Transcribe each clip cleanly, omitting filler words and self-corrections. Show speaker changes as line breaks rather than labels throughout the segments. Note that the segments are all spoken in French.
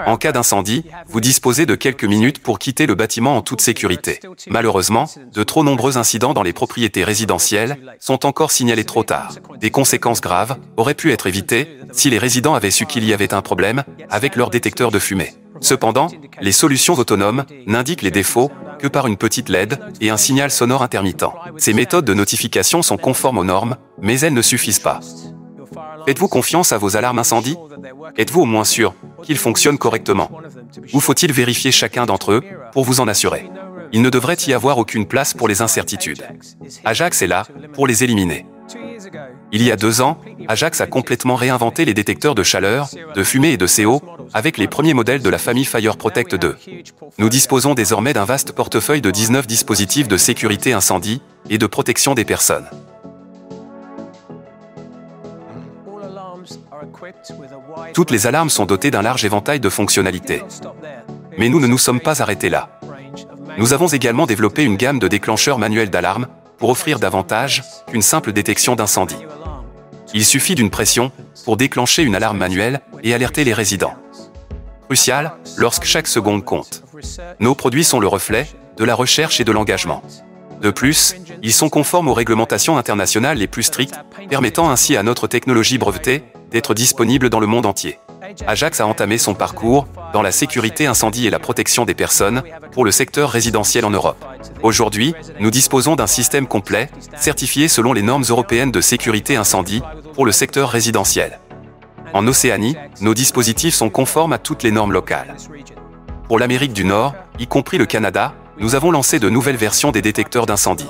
En cas d'incendie, vous disposez de quelques minutes pour quitter le bâtiment en toute sécurité. Malheureusement, de trop nombreux incidents dans les propriétés résidentielles sont encore signalés trop tard. Des conséquences graves auraient pu être évitées si les résidents avaient su qu'il y avait un problème avec leur détecteur de fumée. Cependant, les solutions autonomes n'indiquent les défauts que par une petite LED et un signal sonore intermittent. Ces méthodes de notification sont conformes aux normes, mais elles ne suffisent pas. Faites-vous confiance à vos alarmes incendie? Êtes-vous au moins sûr qu'ils fonctionnent correctement? Ou faut-il vérifier chacun d'entre eux pour vous en assurer? Il ne devrait y avoir aucune place pour les incertitudes. Ajax est là pour les éliminer. Il y a 2 ans, Ajax a complètement réinventé les détecteurs de chaleur, de fumée et de CO avec les premiers modèles de la famille Fire Protect 2. Nous disposons désormais d'un vaste portefeuille de 19 dispositifs de sécurité incendie et de protection des personnes. Toutes les alarmes sont dotées d'un large éventail de fonctionnalités. Mais nous ne nous sommes pas arrêtés là. Nous avons également développé une gamme de déclencheurs manuels d'alarme pour offrir davantage qu'une simple détection d'incendie. Il suffit d'une pression pour déclencher une alarme manuelle et alerter les résidents. Crucial lorsque chaque seconde compte. Nos produits sont le reflet de la recherche et de l'engagement. De plus, ils sont conformes aux réglementations internationales les plus strictes, permettant ainsi à notre technologie brevetée d'être disponible dans le monde entier. Ajax a entamé son parcours dans la sécurité incendie et la protection des personnes pour le secteur résidentiel en Europe. Aujourd'hui, nous disposons d'un système complet, certifié selon les normes européennes de sécurité incendie pour le secteur résidentiel. En Océanie, nos dispositifs sont conformes à toutes les normes locales. Pour l'Amérique du Nord, y compris le Canada, nous avons lancé de nouvelles versions des détecteurs d'incendie.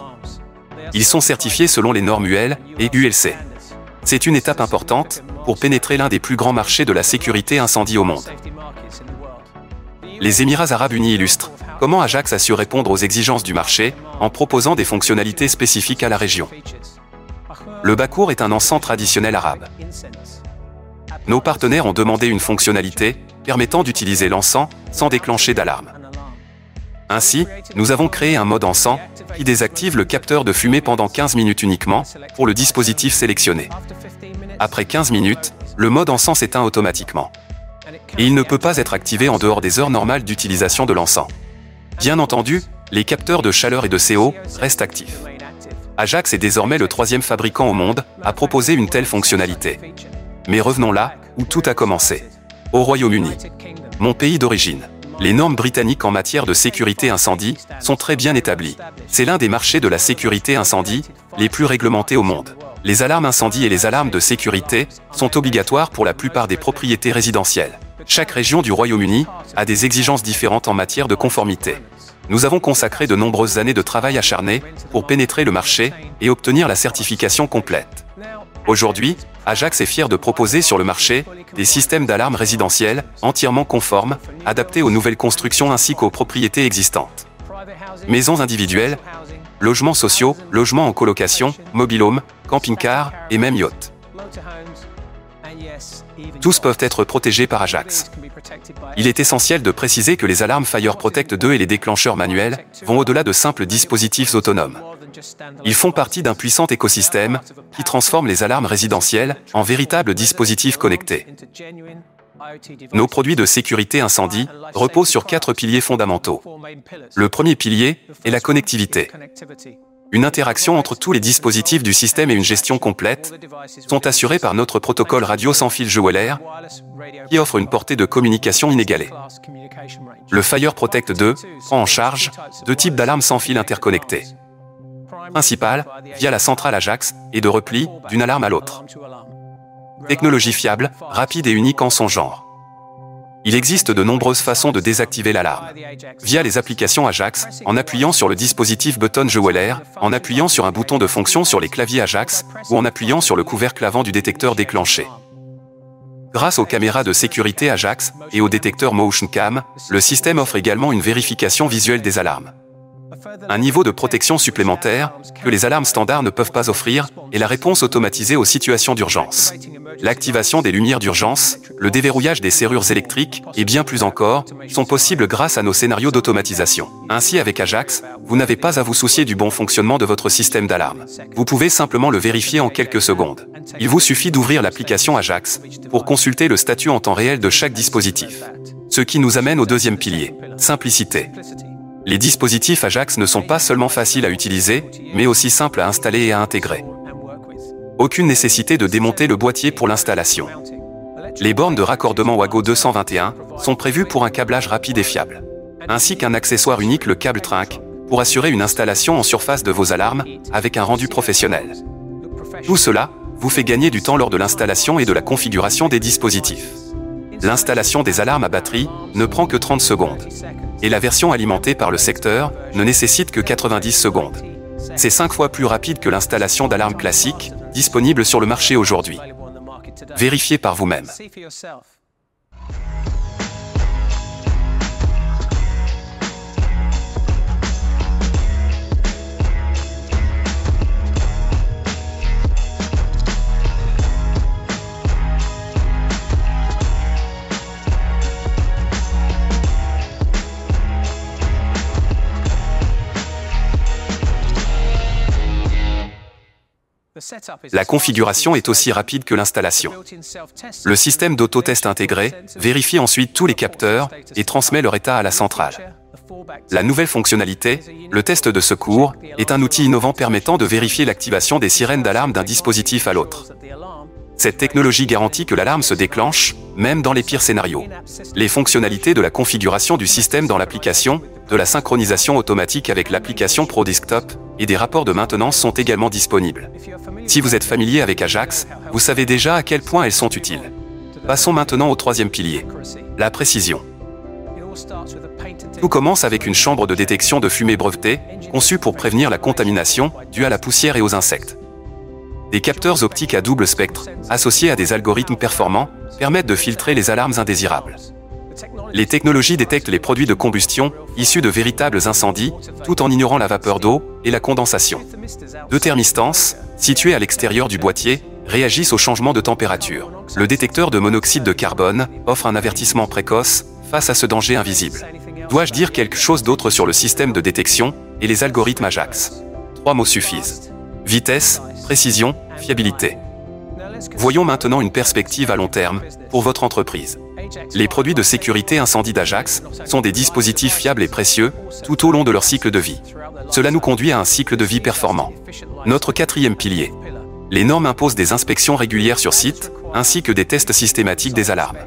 Ils sont certifiés selon les normes UL et ULC. C'est une étape importante pour pénétrer l'un des plus grands marchés de la sécurité incendie au monde. Les Émirats arabes unis illustrent comment Ajax a su répondre aux exigences du marché en proposant des fonctionnalités spécifiques à la région. Le Bakour est un encens traditionnel arabe. Nos partenaires ont demandé une fonctionnalité permettant d'utiliser l'encens sans déclencher d'alarme. Ainsi, nous avons créé un mode encens qui désactive le capteur de fumée pendant 15 minutes uniquement pour le dispositif sélectionné. Après 15 minutes, le mode encens s'éteint automatiquement. Et il ne peut pas être activé en dehors des heures normales d'utilisation de l'encens. Bien entendu, les capteurs de chaleur et de CO restent actifs. Ajax est désormais le 3e fabricant au monde à proposer une telle fonctionnalité. Mais revenons là où tout a commencé. Au Royaume-Uni, mon pays d'origine. Les normes britanniques en matière de sécurité incendie sont très bien établies. C'est l'un des marchés de la sécurité incendie les plus réglementés au monde. Les alarmes incendie et les alarmes de sécurité sont obligatoires pour la plupart des propriétés résidentielles. Chaque région du Royaume-Uni a des exigences différentes en matière de conformité. Nous avons consacré de nombreuses années de travail acharné pour pénétrer le marché et obtenir la certification complète. Aujourd'hui, Ajax est fier de proposer sur le marché des systèmes d'alarme résidentiels entièrement conformes, adaptés aux nouvelles constructions ainsi qu'aux propriétés existantes. Maisons individuelles, logements sociaux, logements en colocation, mobil-home, camping-car et même yachts. Tous peuvent être protégés par Ajax. Il est essentiel de préciser que les alarmes Fire Protect 2 et les déclencheurs manuels vont au-delà de simples dispositifs autonomes. Ils font partie d'un puissant écosystème qui transforme les alarmes résidentielles en véritables dispositifs connectés. Nos produits de sécurité incendie reposent sur 4 piliers fondamentaux. Le premier pilier est la connectivité. Une interaction entre tous les dispositifs du système et une gestion complète sont assurés par notre protocole radio sans fil JBL, qui offre une portée de communication inégalée. Le Fire Protect 2 prend en charge 2 types d'alarmes sans fil interconnectées. Principale, via la centrale Ajax, et de repli d'une alarme à l'autre. Technologie fiable, rapide et unique en son genre. Il existe de nombreuses façons de désactiver l'alarme. Via les applications Ajax, en appuyant sur le dispositif button JBL, en appuyant sur un bouton de fonction sur les claviers Ajax, ou en appuyant sur le couvercle avant du détecteur déclenché. Grâce aux caméras de sécurité Ajax et au détecteur Motion Cam, le système offre également une vérification visuelle des alarmes. Un niveau de protection supplémentaire que les alarmes standards ne peuvent pas offrir est la réponse automatisée aux situations d'urgence. L'activation des lumières d'urgence, le déverrouillage des serrures électriques et bien plus encore sont possibles grâce à nos scénarios d'automatisation. Ainsi, avec Ajax, vous n'avez pas à vous soucier du bon fonctionnement de votre système d'alarme. Vous pouvez simplement le vérifier en quelques secondes. Il vous suffit d'ouvrir l'application Ajax pour consulter le statut en temps réel de chaque dispositif. Ce qui nous amène au deuxième pilier, simplicité. Les dispositifs Ajax ne sont pas seulement faciles à utiliser, mais aussi simples à installer et à intégrer. Aucune nécessité de démonter le boîtier pour l'installation. Les bornes de raccordement Wago 221 sont prévues pour un câblage rapide et fiable, ainsi qu'un accessoire unique, le câble Trinque, pour assurer une installation en surface de vos alarmes avec un rendu professionnel. Tout cela vous fait gagner du temps lors de l'installation et de la configuration des dispositifs. L'installation des alarmes à batterie ne prend que 30 secondes. Et la version alimentée par le secteur ne nécessite que 90 secondes. C'est 5 fois plus rapide que l'installation d'alarmes classiques disponibles sur le marché aujourd'hui. Vérifiez par vous-même. La configuration est aussi rapide que l'installation. Le système d'autotest intégré vérifie ensuite tous les capteurs et transmet leur état à la centrale. La nouvelle fonctionnalité, le test de secours, est un outil innovant permettant de vérifier l'activation des sirènes d'alarme d'un dispositif à l'autre. Cette technologie garantit que l'alarme se déclenche, même dans les pires scénarios. Les fonctionnalités de la configuration du système dans l'application, de la synchronisation automatique avec l'application Pro Desktop et des rapports de maintenance sont également disponibles. Si vous êtes familier avec Ajax, vous savez déjà à quel point elles sont utiles. Passons maintenant au troisième pilier, la précision. Tout commence avec une chambre de détection de fumée brevetée, conçue pour prévenir la contamination due à la poussière et aux insectes. Des capteurs optiques à double spectre, associés à des algorithmes performants, permettent de filtrer les alarmes indésirables. Les technologies détectent les produits de combustion, issus de véritables incendies, tout en ignorant la vapeur d'eau et la condensation. Deux thermistances, situés à l'extérieur du boîtier, réagissent au changement de température. Le détecteur de monoxyde de carbone offre un avertissement précoce face à ce danger invisible. Dois-je dire quelque chose d'autre sur le système de détection et les algorithmes Ajax? 3 mots suffisent. Vitesse, précision, fiabilité. Voyons maintenant une perspective à long terme pour votre entreprise. Les produits de sécurité incendie d'Ajax sont des dispositifs fiables et précieux tout au long de leur cycle de vie. Cela nous conduit à un cycle de vie performant. Notre quatrième pilier. Les normes imposent des inspections régulières sur site, ainsi que des tests systématiques des alarmes.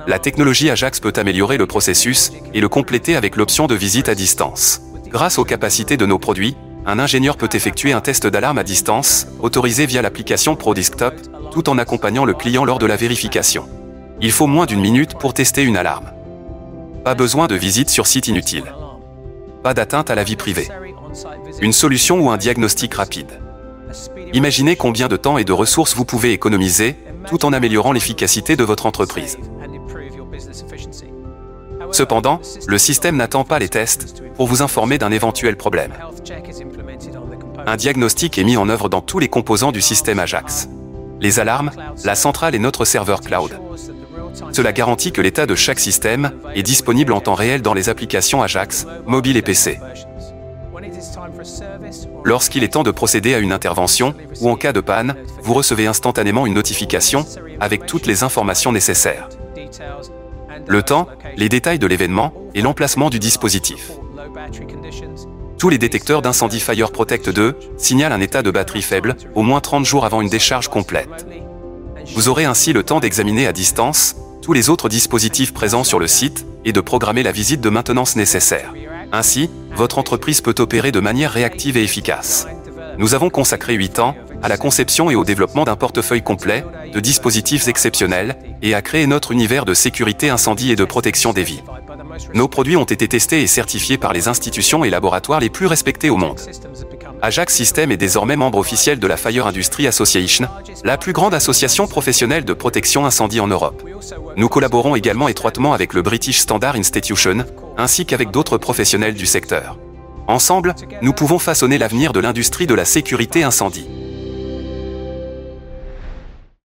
La technologie Ajax peut améliorer le processus et le compléter avec l'option de visite à distance. Grâce aux capacités de nos produits, un ingénieur peut effectuer un test d'alarme à distance, autorisé via l'application Pro Desktop, tout en accompagnant le client lors de la vérification. Il faut moins d'une minute pour tester une alarme. Pas besoin de visite sur site inutile. Pas d'atteinte à la vie privée. Une solution ou un diagnostic rapide. Imaginez combien de temps et de ressources vous pouvez économiser, tout en améliorant l'efficacité de votre entreprise. Cependant, le système n'attend pas les tests pour vous informer d'un éventuel problème. Un diagnostic est mis en œuvre dans tous les composants du système Ajax. Les alarmes, la centrale et notre serveur cloud. Cela garantit que l'état de chaque système est disponible en temps réel dans les applications Ajax, mobile et PC. Lorsqu'il est temps de procéder à une intervention, ou en cas de panne, vous recevez instantanément une notification avec toutes les informations nécessaires. Le temps, les détails de l'événement et l'emplacement du dispositif. Tous les détecteurs d'incendie Fire Protect 2 signalent un état de batterie faible, au moins 30 jours avant une décharge complète. Vous aurez ainsi le temps d'examiner à distance tous les autres dispositifs présents sur le site et de programmer la visite de maintenance nécessaire. Ainsi, votre entreprise peut opérer de manière réactive et efficace. Nous avons consacré 8 ans à la conception et au développement d'un portefeuille complet de dispositifs exceptionnels et à créer notre univers de sécurité incendie et de protection des vies. Nos produits ont été testés et certifiés par les institutions et laboratoires les plus respectés au monde. Ajax System est désormais membre officiel de la Fire Industry Association, la plus grande association professionnelle de protection incendie en Europe. Nous collaborons également étroitement avec le British Standard Institution, ainsi qu'avec d'autres professionnels du secteur. Ensemble, nous pouvons façonner l'avenir de l'industrie de la sécurité incendie.